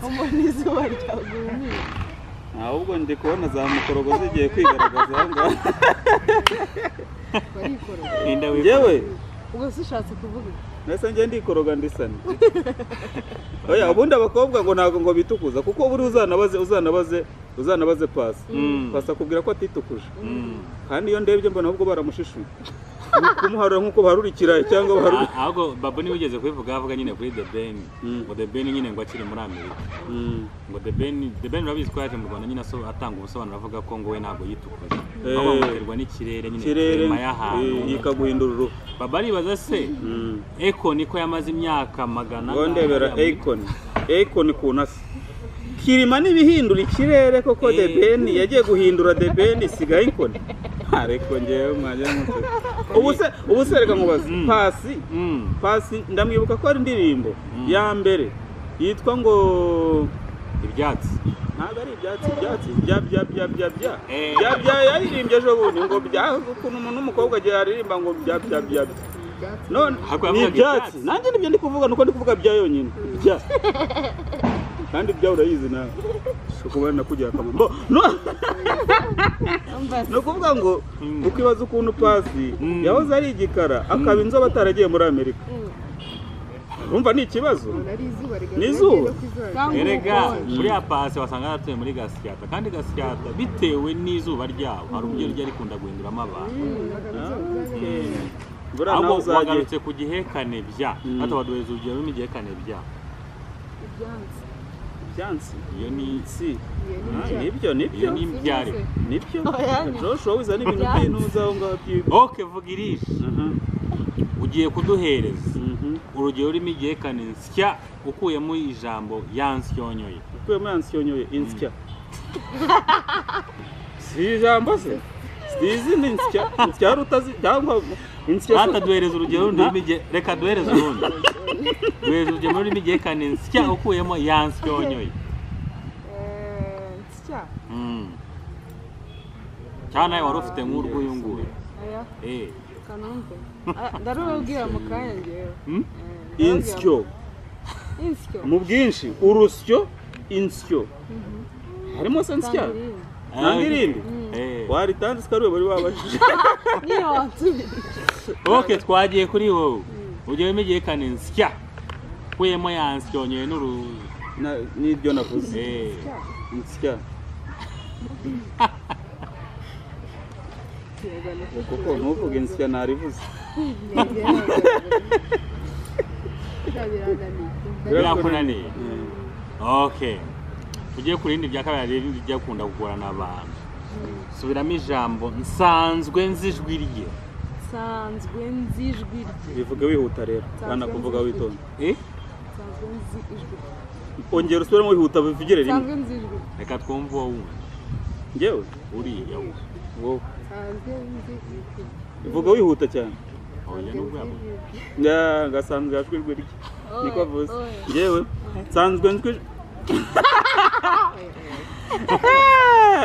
umuntu izuba ryagumiye ahubwo ndi kubona za mukorogo zigiye kwigaragaza aha ngaha barikoroga yewe ubwo se ushatse kuvuga nese njye ndikoroga ndisana oya ubundi abakobwa ngo ntago ngo bitukuza kuko buri uzanabaze pasi pasi akubwira ko atitukuje kandi iyo ndebye mbona ahubwo baramushishuye kumuharura nk'uko baharurikira cyangwa baharura ahubwo babu niwe ugeze kubivuga avuga nyine kuri The Ben ngo The Ben nyine ngo akiri muri Amerika ngo The Ben urabizi ko yaje mu Rwanda nyine atanga ubusobanuro avuga ko ngo we ntabwo yitukuje bamuterwa n'ikirere nyine kirema y'ahantu yikaguhindura uruhu baba aribaza se Akon ko yamaze imyaka magana ndebera Akon kunasi kirima n'ibihindura ikirere koko The Ben yagiye guhindura The Ben sigaye Akon ariko ngewe mwajya mutse ubuse reka mubaze pasi ndamwibuka ko ari indirimbo ya mbere yitwa ngo ibyatsi ntabwo ari bya yaririmbye ejo bundi ngo ukuntu umuntu w'umukobwa agiye aririmba ngo bya none ni ibyatsi nanjye nibyo ndi kuvuga nuko ndi kuvuga bya yonyine bya kandi bya urayizi nawe kubona kugira akamaro no kuvuga ngo ukibaza ukuntu pasi yahoze ari igikara akaba inzobe ataragiye muri Amerika urumva ni ikibazo ni izuba erega muri ya pasi wasanga yaratuye muri Gasyata kandi Gasyata bitewe n'izuba ryaho hari uburyo ryari rikunda guhinduramo abantu abo wagarutse ku gihekane bya atabaduheza urugero n'imigihekane bya byansi iyo ni si nibyo ni imbyare nibyo Joshua wiza n'ibintu by'intuza aho ngaho okay vugirisha ugiye kuduhereza urugero rw'imigihekane nsya ukuyemo ijambo yansyonyoye insya si ijambo se izindi nsya rutazi cyangwa insya hata duhereza urugero reka duhereza urundi duhereza urugero rw'imigihekane nsya ukuyemo yansyonyoye nsya cyane nawe wari ufite nk'urw'uyu nguyu kanumve ndarubabwira mu kanya ngewe insyo mu bwinshi urusyo insyo harimo se nsya nangirindi waritanze sikariwe bari babashije niyo wansubije okay twagiye kuri wowe ujye wimigihekane nsya kuyemo yansyonyoye n'ibyo navuze insya kuko ntuvuge insya narivuze birakunaniye okay ugiye ku rindi rya kabiri rijya kunda kugorana abantu subiramo ijambo nsanzwe nzijwi rye bivuga wihuta rero bana kuvuga witonda nsanzwe nzijwi ongera usubiramo wihuta bivugire rimwe nsanzwe nzijwi reka twumve wowe ngewe uriya wowe nsanzwe nzijwi bivuga wihuta cyane oya nubwo gasanzwe yashwijwe rye niko avuze ngewe nsanzwe nzwi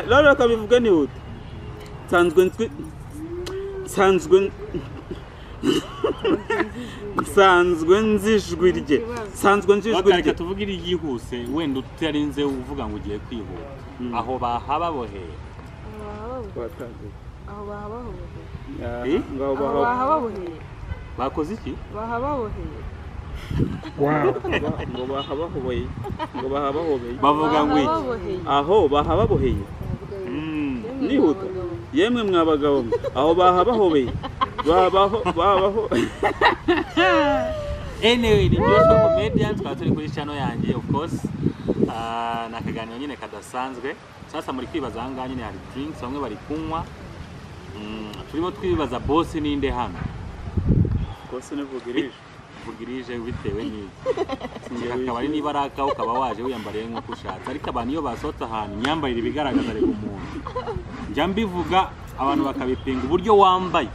rero akabivuga nihuta nsanzwe nzijwi rye reka tuvuge iryihuse wenda utarinze uvuga ngo ugiye kwihuta aho bahababoheye bakoze iki bavuga ngo iki aho bahababoheye nihuta yemwe mwabagabo aho bahabahobeye babaho anyway ni Joshua Comedian twaba turi kuri channel yanjye of course nakaganiro nyine kadasanzwe sasa muri kwibaza ahangaha nyine hari drinks bamwe bari kunywa turimo twibaza boss ninde hano boss vugirije bitewe n'iki akaba ari niba araka ukaba waje wiyambariye nk'uko ushatse ariko abantu iyo basohotse ahantu myambarire ibigaragaza ariko umuntu njya mbivuga abantu bakabipinga uburyo wambaye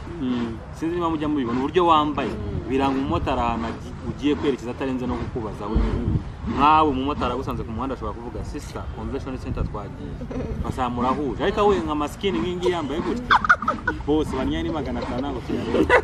sinzi niba mujya mubibona uburyo wambaye biranga umumotari ahantu ugiye kwerekeza atarenze no kukubaza nkawe umumotari agusanze ku muhanda ashobora kuvuga sister convention center twagiye basamurahuje ariko we nka maskini nk'ingi yambaye gutya bose banyanya ni 500 ntabwo kiyareba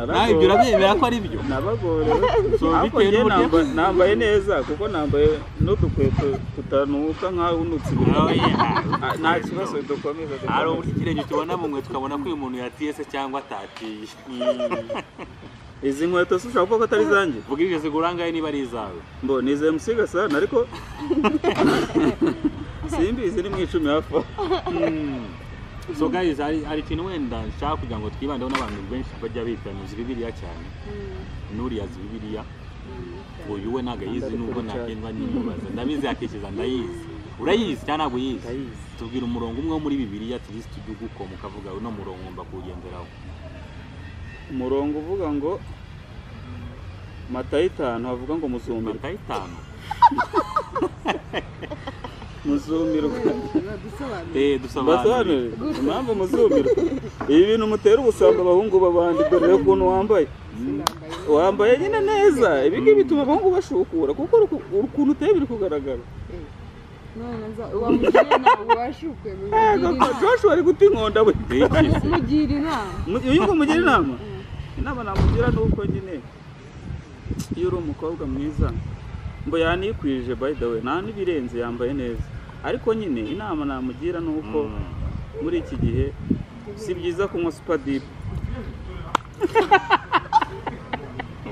nawe ibyo urabyemera ko ari byo nabagorewe So, ariko bitewe njye n'uburyo- nambaye neza kuko nambaye n'udukweto tutanuka nk'aho unutse Oh, ibintu yeah. nta kibazo dukomeza hari uburyo ikirenge tubona mu nkweto tukabona ko uyu muntu yatiye se cyangwa atatiye izi nkweto se ushobora kuvuga ko atari izanjye vugirije zigurangaye niba ari izawe mbo ni iza musiga sana ariko simbizi ni mu icumi hafi aho. So guys, hari ikintu wenda nshaka kugira ngo twibandeho n'abantu benshi bajya bitanuza Bibiliya cyane n'uriya azi Bibiliya uyu we ntabwo ayizi nubwo ntagendwa n'imubaza ndabizi yakikiza ndayizi urayizi cyangwa ntabwo uyizi Ndayizi. tubwira umurongo umwe wo muri Bibiliya turi tujye ugukoma ukavuga uno murongo ngomba kuwugenderaho umurongo uvuga ngo Matayo 5 havuga ngo muzumirwe Matayo 5 muzumirwe dusobanura dusobanure impamvu muzumirwe ibi bintu mutera ubusambo abahungu b'abandi dore ukuntu wambaye nyine neza ibi ngibi bituma abahungu bashukura kuko ukuntu uteye biri kugaragara wamugira inama washukwe Joshua ari guta inkonda we mugira inama uyu ngo mugira inama inama namugira ni uko nyine iyo uri umukobwa mwiza mbo yanikwije by the way nta n'ibirenze yambaye neza ariko nyine inama namugira ni uko muri iki gihe si byiza kunywa super deep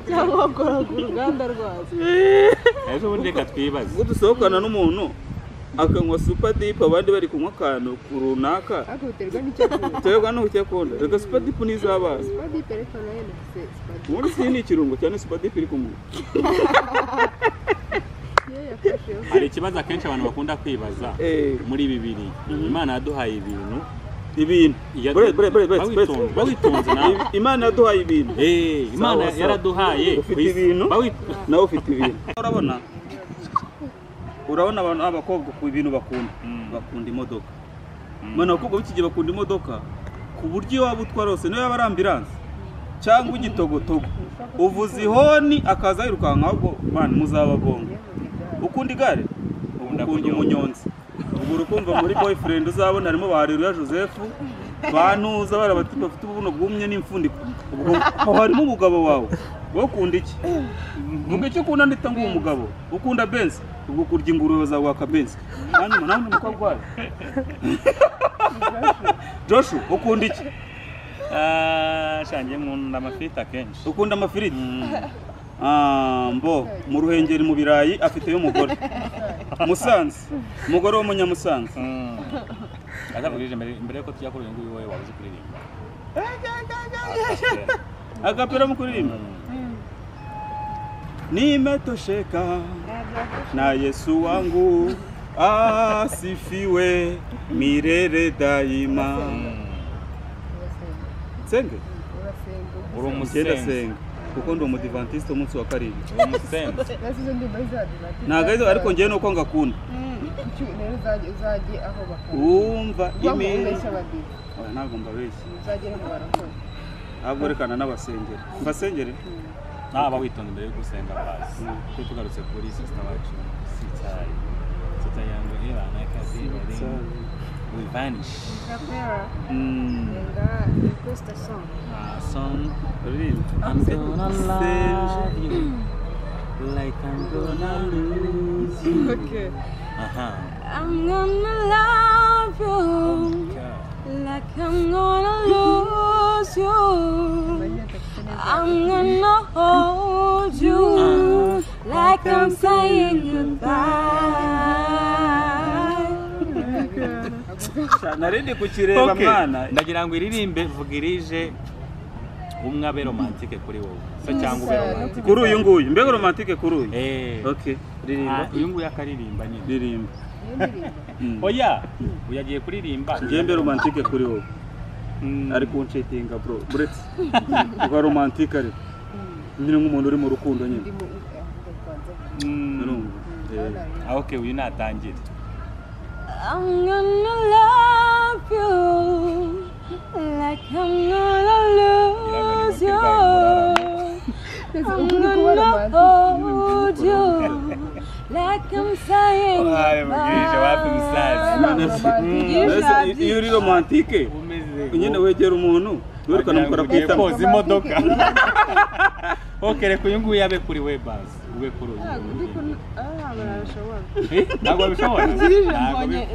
cyangwa bakora ku ruganda rwazo ejo bundi reka twibaze ubwo dusohokana n'umuntu akanywa super deep abandi bari kunywa akantu runaka ariko biterwa n'icyo akunda biterwa n'uko icyo akunda reka super deep ni iz'abana spadi perekana yene spadi ubundi si ni ikirungo cyane super deep iri kumwe yafasheho hari ikibazo akenshi abantu bakunda kwibaza muri Bibiliya Imana yaduhaye ibintu bawitonze nawe Imana yaduhaye ibintu Imana Sawa, sawa. yaraduhaye ufite ibintu nawe ufite ibintu urabona abantu abakobwa ku ibintu bakunda imodoka mana abakobwa b'iki gihe bakunda imodoka ku buryo waba utwara hose niyo yaba ari ambulance cyangwa igitogotogo uvuza ihoni akaza yirukanka ahubwo man muzabagonga ukunda igare ukunda umunyonzi ubwo urukumva muri boyfriend uzabona harimo ba Hareruya Joseph bantuza barabati bafite ubuno bwumye n'imfundiko ubwo harimo umugabo wawe ukunda iki vuga icyo ukunda ndita ngo umugabo ukunda Benz ubwo kurya ingurube zawe ka Benz hanyuma nawe umukobwa wawe Joshua ukunda iki shangiye nkunda amafiriti akenshi ukunda amafiriti mbo mu Ruhengeri mu birayi afite y'umugore Musanze umugore wo munyamusanze azavugije mbere ko tujya kuri uyu nguyu wowe wabuze kuririmba agapera mu kuririmba nimetosheka na Yesu wangu asifiwe milele daima senge uri umusenzi kuko ndi umudivantiste umunsi wa karindwi uri umusenzi ntabwo ari ariko njyewe nuko ngakunda uzajye aho bakora wumva ubeshya abadi ntabwo mbabeshya uzagere mu barakora ahubwo rekana n'abasengeri mbasengere ntaba witonda mbere yo gusenga pasi kuko tugarutse kuri sister wacu sitayi yangu ibana kazi bari we vanish request a song song really I'm gonna love you like I'm gonna lose you okay I'm gonna love you like I'm gonna lose you. I'm gonna hold you like I'm saying goodbye. narindi kukireba mwana ndagira ngo iririmbe vugirije umwe abe romantike kuri wowe se cyangwa ube romantike kuri uyu nguyu mbega romantike kuri uyu okay ririmba uyu nguyu akaririmba nyine ririmba oya uyagiye kuririmba njye mbe romantike kuri wowe ari kunshetinga bro buretse uba romantike ari nyine nk'umuntu uri mu rukundo nyine okay uyu natangire I'm gonna love you like I'm gonna lose you. I'm gonna hold you like I'm saying iyo uri romantike nyine wegera umuntu wirukana mukora Ugiye kwitama koza imodoka. Okay, reka uyu nguyu yabe kuri we basi. Ube kuri uyu. barashobora Ntabwo babishobora.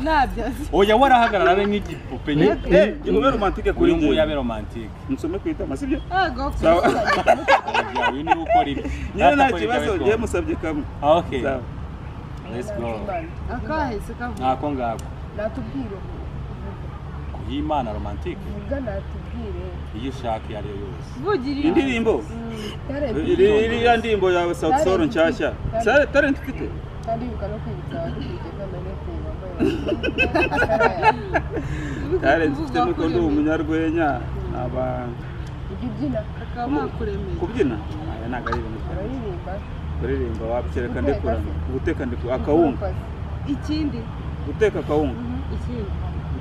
nabyazi Oya warahagarara abe nk'igipupe nyine. ube romantike kuri Uyu nguyu njye yabe romantique. nsome kwitama sibyo ego sawa Oya, uyu ni ukora ibi. nyine nta kibazo ngiye musabye kamwe Okay. sawa Let's go. akahise kavuga Ntako ngako. natubwire Kuyimana romantique. vuga natubwire Iyo ushaka iyo ari yo yose. vugira indirimbo iriya ndirimbo yawe Sauti Sol nshyashya talent ufite kandi bibuka no kwibutsa abadukurikiye ko amanete talent ufite nuko ndi umunyarwenya aba ujya ubyina akaba bakuremeye kubyina aya ntabwo ari ibintu byanjye. uraririmba kuririmba wabikereka ndekurana guteka akawunga ikindi guteka akawunga ikindi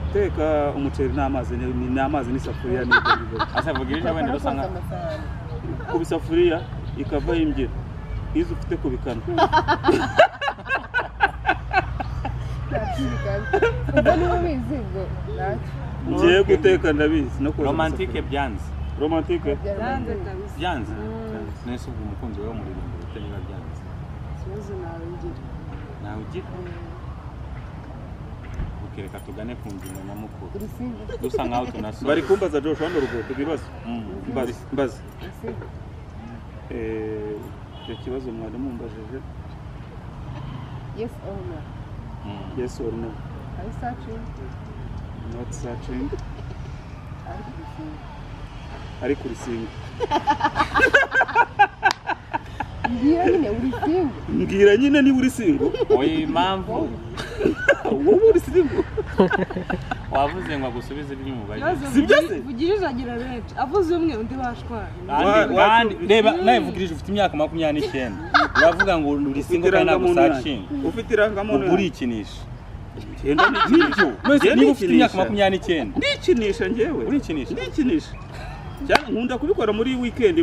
guteka umuceri n'amazi n'amazi n'isafuriya n'ibyo ngibyo Asa vugirije wenda rusanga. amasahani ku bisafuriya ikavaho imbyiro izo ufite ku bikano ntabyibikana ubwo niba ubizi ngo ntacyo ngiye guteka ndabizi no koza Romantique amasafuriya. byanze. romantique byanze kabisa Byanze. Nese ubwo umukunzi wawe muririmbo utari biba byanze. ikibazo nawe ngira Nawe ugira. Ukereka tugane ku ngingo nyamukuru. uri single Dusa nkaho tunasoza. bari kumbaza Josh hano ruguru ibibazo mbazi uri single icyo kibazo mwari mumbajije yes or no yes or no are you searching not searching ari kuri single ariko uri single mbwira nyine uri single mbwira nyine niba uri single Oya impamvu wowe uri single wavuze ngo agusubize ibyo umubajije. Sibyo se? vugirije agira benshi avuze umwe undi bashwanye Kandi reba nawe vugirije ufite imyaka 29. Uravuga ngo uri single kandi ntabwo searching. ufite irangamuntu Ubwo urikinisha. genda Nibyo. Mwese niba ufite imyaka 29. ndikinisha njyewe Urikinisha. ndikinisha cyane nkunda kubikora muri weekend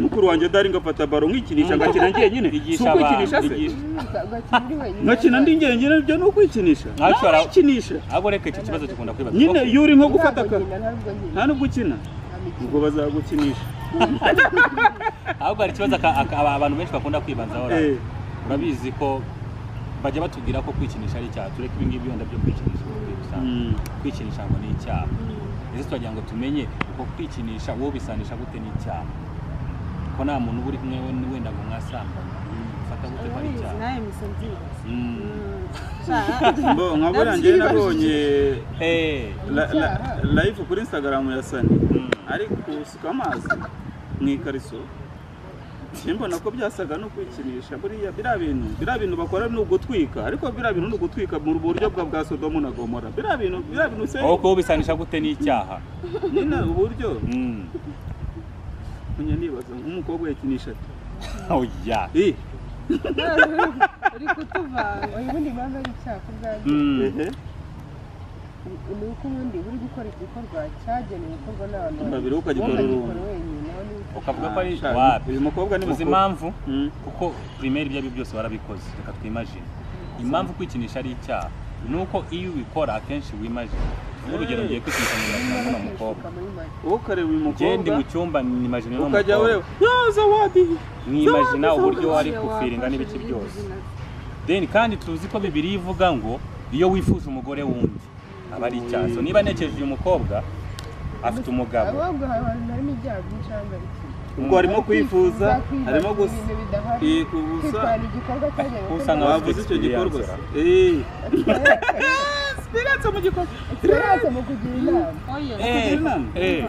mukuru wanjye dari ngafata baro nkikinisha ngakina njyenyine Igisha ukwikinisha se ugakina uri wenyine nkakina ndi njyenyine ibyo ni ukwikinisha Ashobora- nkikinisha Ahubwo reka iki kibazo tukunda kwibaza. nyine iyo uri nko gufata ntabwo ka nkina ntabwo nkina nta nubwo ukina ubwo bazagukinisha Ahubwo hari ikibazo abantu benshi bakunda kwibanzaho. Eh. Urabizi ko bajya batubwira ko kwikinisha ari icyaha. Tureke ibi ngibi wenda byo kwikinisha muri rusange. Kwikinisha ngo ni icyaha. Ese twagira ngo tumenye uko kwikinisha wowe bisanisha gute n'icyaha. Ko nta muntu uri kumwe wenda ngo mwasambana. Fata gute ko ari icyaha. nawe misanzira nka buriya njyewe nabonye Eh. live kuri Instagram ya Sani ari gusuka amazi mu ikariso simbona ko byasaga no kwikinisha buriya biriya bintu bakora ni ugutwika ariko biriya bintu ni ugutwika mu buryo bwa Sodomu na Gomora biriya bintu se Wowe ko bisanisha gute n'icyaha. nyine uburyo kunye nibaza nk'umukobwa yakinisha ati Oya. uri kutuvanga ubundi impamvu ari icyaha ku bwanjye ehe ni uko ubundi uri gukora igikorwa cyagenewe gukorwa n'abantu babiri ukagikora wowe urumva ukagikora wenyine nawe ni Ukavuga ko ari Ah, wapi. uyu mukobwa ni Uzi mukobwa impamvu kuko primaire ibyo ari byo byose barabikoze. Reka twimagine. Impamvu kwikinisha ari icyaha nuko iyo ubikora akenshi wimagine. Urugero ngiye kwikinisha n'umuntu mukobwa. wowe ukareba uyu Gende mukobwa mu cyumba nimagine no ukajya mukobwa. ureba ya zawadi Mwimagina uburyo wari kufiringa n'ibiki byose. Then kandi tuzi ko Bibiliya ivuga ngo iyo wifuza umugore wundi aba ari icyaha. So niba nekeje uyu mukobwa afite umugabo. ahubwo harimo ibyaha byinshi hano ari kimwe ubwo harimo kwifuza harimo gusa ibintu bidahari kubusa kwitwara igikorwa cyagenewe Usa nka wavuze icyo gikorwa experience mu gikorwa experience mu kugira inama oya Eh, inama. eh.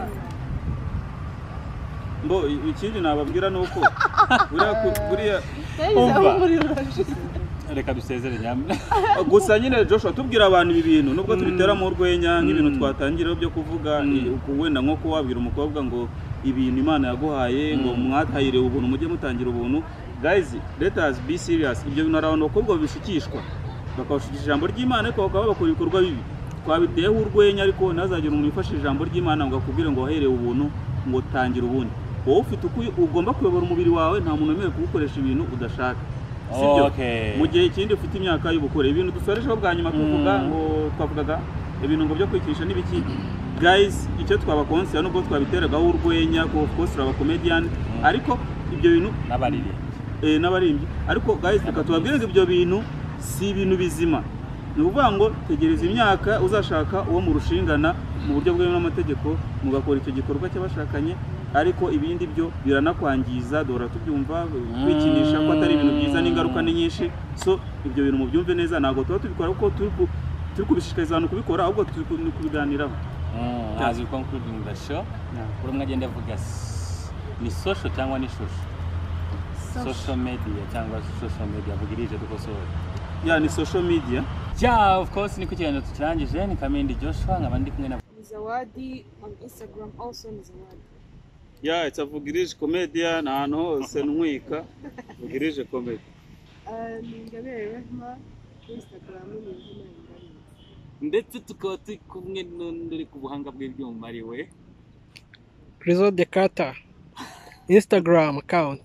mbo ikindi nababwira nuko buriya yayizeho umuriro urashize Reka dusezere nyamwe. gusa nyine Joshua tubwira abantu ibi bintu nubwo tubitera mu rwenya nk'ibintu twatangiraho byo kuvuga wenda nko kuwabwira umukobwa ngo ibintu Imana yaguhaye ngo mwatahire ubuntu mujye mutangira ubuntu guys let us be serious ibyo bintu abantu bakobwa babishukishwa bakabashukisha ijambo ry'Imana ariko bakaba bakora ibikorwa bibi twabiteyeho urwenya ariko ntazagire umuntu wifashisha ijambo ry'Imana ngo akubwire ngo wahereye ubuntu ngo tangira ubundi wowe ufite uko ugomba kuyobora umubiri wawe nta muntu wemerewe kugukoresha ibintu udashaka sibyo mu gihe ikindi ufite imyaka y'ubukure ibintu dusoreshaho bwa nyuma tuvuga ngo twavugaga ibintu ngo byo kwikinisha n'ibiki guys icyo twabakonsera nubwo twabiteragaho urwenya ko of course aba comedian ariko ibyo bintu n'abarimbyi ariko guys reka tubabwire ngo ibyo bintu si ibintu bizima ni ukuvuga ngo tegereza imyaka uzashaka uwo mu rushingana mu buryo bwemewe n'amategeko mugakora icyo gikorwa cy'abashakanye ariko ibindi byo biranakwangiza dora tubyumva kwikinisha ko atari ibintu byiza n'ingaruka ni nyinshi so ibyo bintu mubyumve neza ntabwo tuba tubikora kuko turi kubishishikariza abantu kubikora ahubwo turi kubiganiraho. As we concluding the show buri umwe agenda avuga ni social cyangwa ni social media cyangwa social media avugirije dukosora ni social media of course niko kiganiro tukirangije ni Kamindi Joshua nkabandi kumwe na Zawadi on Instagram also ni Zawadi. It's a Vugirije Comedian ahantu hose ntwika Vugirije Comedy. Ni Ingabire Rehma kuri Instagram ni Ingabire. Ndetse tukaba turi kumwe n'undi ku buhanga bw'ibyuma ari we Rizzo Dekata Instagram account.